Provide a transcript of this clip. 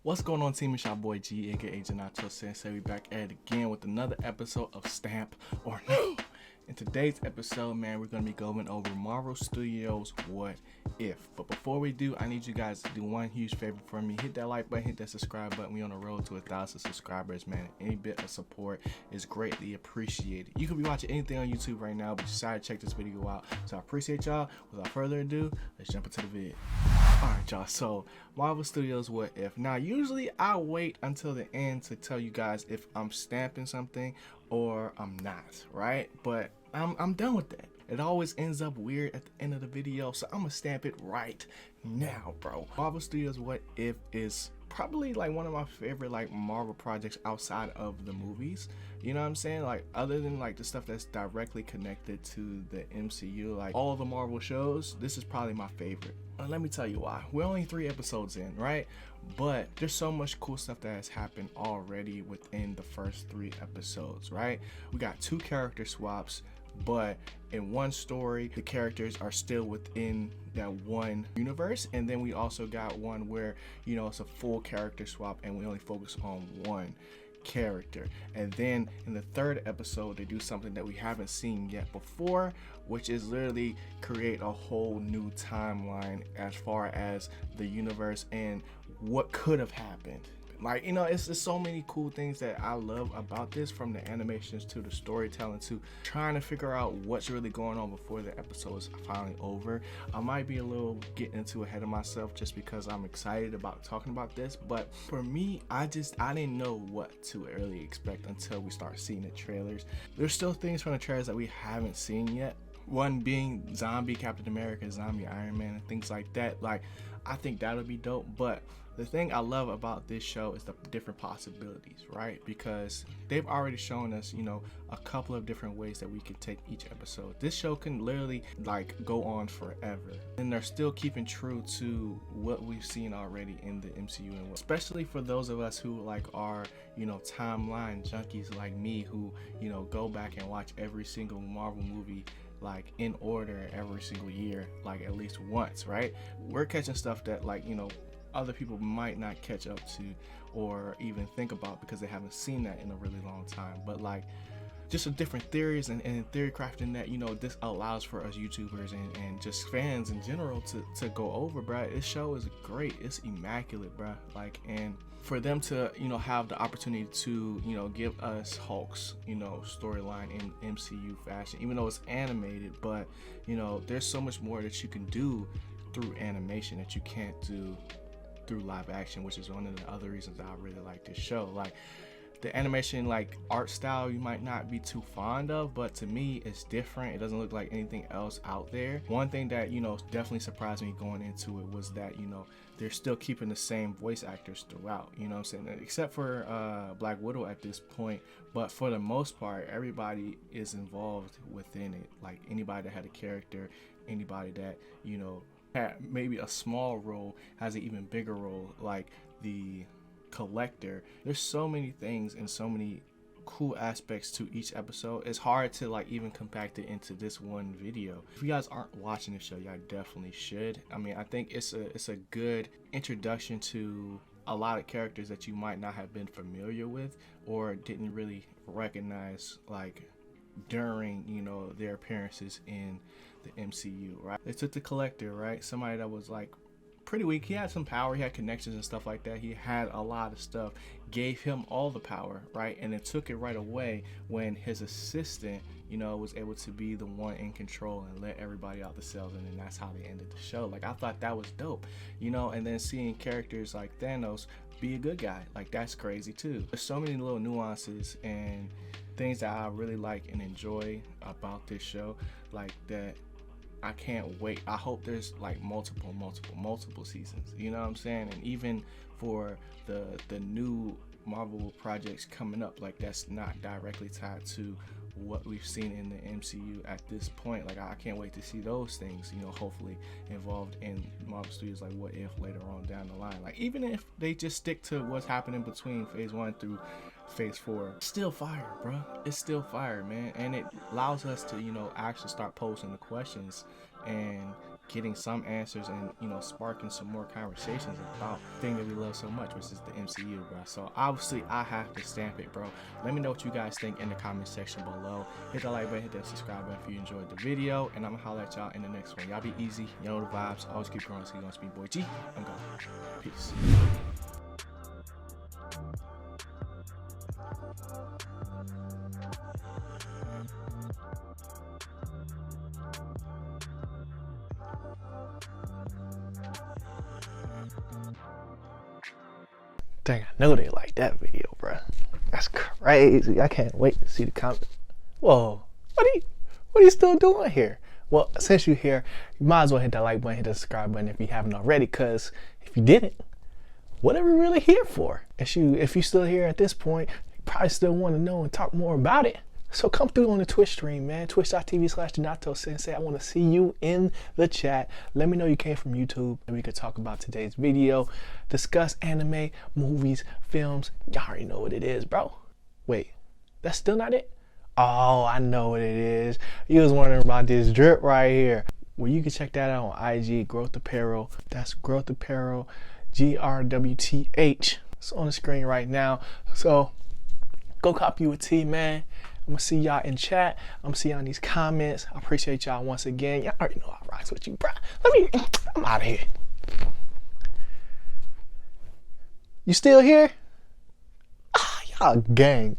What's going on, team? It's your boy G, aka Ginato Sensei. We back at it again with another episode of Stamp or No. In today's episode, man, we're going to be going over Marvel Studios' What If. But before we do, I need you guys to do one huge favor for me. Hit that like button, hit that subscribe button. We on the road to 1,000 subscribers, man. Any bit of support is greatly appreciated. You could be watching anything on YouTube right now, but you decided to check this video out. So I appreciate y'all. Without further ado, let's jump into the vid. Alright, y'all, so Marvel Studios' What If. Now, usually I wait until the end to tell you guys if I'm stamping something or I'm not, right? But I'm done with that. It always ends up weird at the end of the video, so I'm gonna stamp it right now, bro. Marvel Studios' What If is probably like one of my favorite like Marvel projects outside of the movies. You know what I'm saying? Like, other than like the stuff that's directly connected to the MCU, like all the Marvel shows, this is probably my favorite. And let me tell you why. We're only 3 episodes in, right? But there's so much cool stuff that has happened already within the first 3 episodes, right? We got 2 character swaps, but in one story the characters are still within that one universe, and then we also got one where, you know, it's a full character swap and we only focus on one character. And then in the 3rd episode they do something that we haven't seen yet before, which is literally create a whole new timeline as far as the universe and what could have happened. Like, you know, it's just so many cool things that I love about this, from the animations to the storytelling to trying to figure out what's really going on before the episode is finally over. I might be a little getting too ahead of myself just because I'm excited about talking about this, but for me, I didn't know what to really expect until we start seeing the trailers. There's still things from the trailers that we haven't seen yet. One being zombie Captain America, zombie Iron Man, and things like that. Like, I think that'll be dope. But the thing I love about this show is the different possibilities, right? Because they've already shown us, you know, a couple of different ways that we can take each episode. This show can literally like go on forever, and they're still keeping true to what we've seen already in the MCU, and especially for those of us who like are, you know, timeline junkies like me, who, you know, go back and watch every single Marvel movie like in order every single year, like at least once, right? We're catching stuff that, like, you know, other people might not catch up to or even think about because they haven't seen that in a really long time. But like, just the different theories and theory crafting that, you know, this allows for us YouTubers and just fans in general to go over, bruh. This show is great. It's immaculate, bruh. Like, and for them to, you know, have the opportunity to, you know, give us Hulk's, you know, storyline in MCU fashion, even though it's animated, but, you know, there's so much more that you can do through animation that you can't do through live action, which is one of the other reasons I really like this show. Like, the animation, like art style, you might not be too fond of, but to me it's different. It doesn't look like anything else out there. One thing that, you know, definitely surprised me going into it was that, you know, they're still keeping the same voice actors throughout, you know what I'm saying, except for Black Widow at this point. But for the most part, everybody is involved within it. Like, anybody that had a character, anybody that, you know, had maybe a small role has an even bigger role, like the Collector. There's so many things and so many cool aspects to each episode. It's hard to like even compact it into this one video. If you guys aren't watching the show, y'all definitely should. I mean, I think it's a good introduction to a lot of characters that you might not have been familiar with or didn't really recognize, like during, you know, their appearances in the MCU, right? They took the Collector, right? Somebody that was like pretty weak. He had some power, he had connections and stuff like that, he had a lot of stuff, gave him all the power, right? And it took it right away when his assistant, you know, was able to be the one in control and let everybody out the cells, and then that's how they ended the show. Like, I thought that was dope, you know. And then seeing characters like Thanos be a good guy, like, that's crazy too. There's so many little nuances and things that I really like and enjoy about this show, like that. I can't wait. I hope there's like multiple seasons, you know what I'm saying? And even for the new Marvel projects coming up, like, that's not directly tied to what we've seen in the MCU at this point. Like, I can't wait to see those things, you know, hopefully involved in Marvel Studios, like What If later on down the line. Like, even if they just stick to what's happening between phase 1 through phase 4, still fire, bro. It's still fire, man. And it allows us to, you know, actually start posing the questions and getting some answers and, you know, sparking some more conversations about the thing that we love so much, which is the MCU, bro. So obviously I have to stamp it, bro. Let me know what you guys think in the comment section below. Hit that like button, hit that subscribe button if you enjoyed the video, and I'm gonna holler at y'all in the next one. Y'all be easy, you know the vibes. Always keep growing. See you on Speed Boy G. I'm gone. Peace. Dang, I know they like that video, bro. That's crazy. I can't wait to see the comment. Whoa, what are you still doing here? Well, since you're here, you might as well hit that like button, hit the subscribe button if you haven't already, because if you didn't, what are we really here for? If you're still here at this point, you probably still want to know and talk more about it. So come through on the Twitch stream, man. Twitch.tv/Ginato Sensei. I want to see you in the chat. Let me know you came from YouTube and we could talk about today's video. Discuss anime, movies, films. Y'all already know what it is, bro. Wait, that's still not it? Oh, I know what it is. You was wondering about this drip right here. Well, you can check that out on IG, Growth Apparel. That's Growth Apparel, GRWTH. It's on the screen right now. So go copy you a tee, man. I'm gonna see y'all in chat. I'm gonna see y'all in these comments. I appreciate y'all once again. Y'all already know I rocks with you, bro. I'm out of here. You still here? Ah, y'all gang.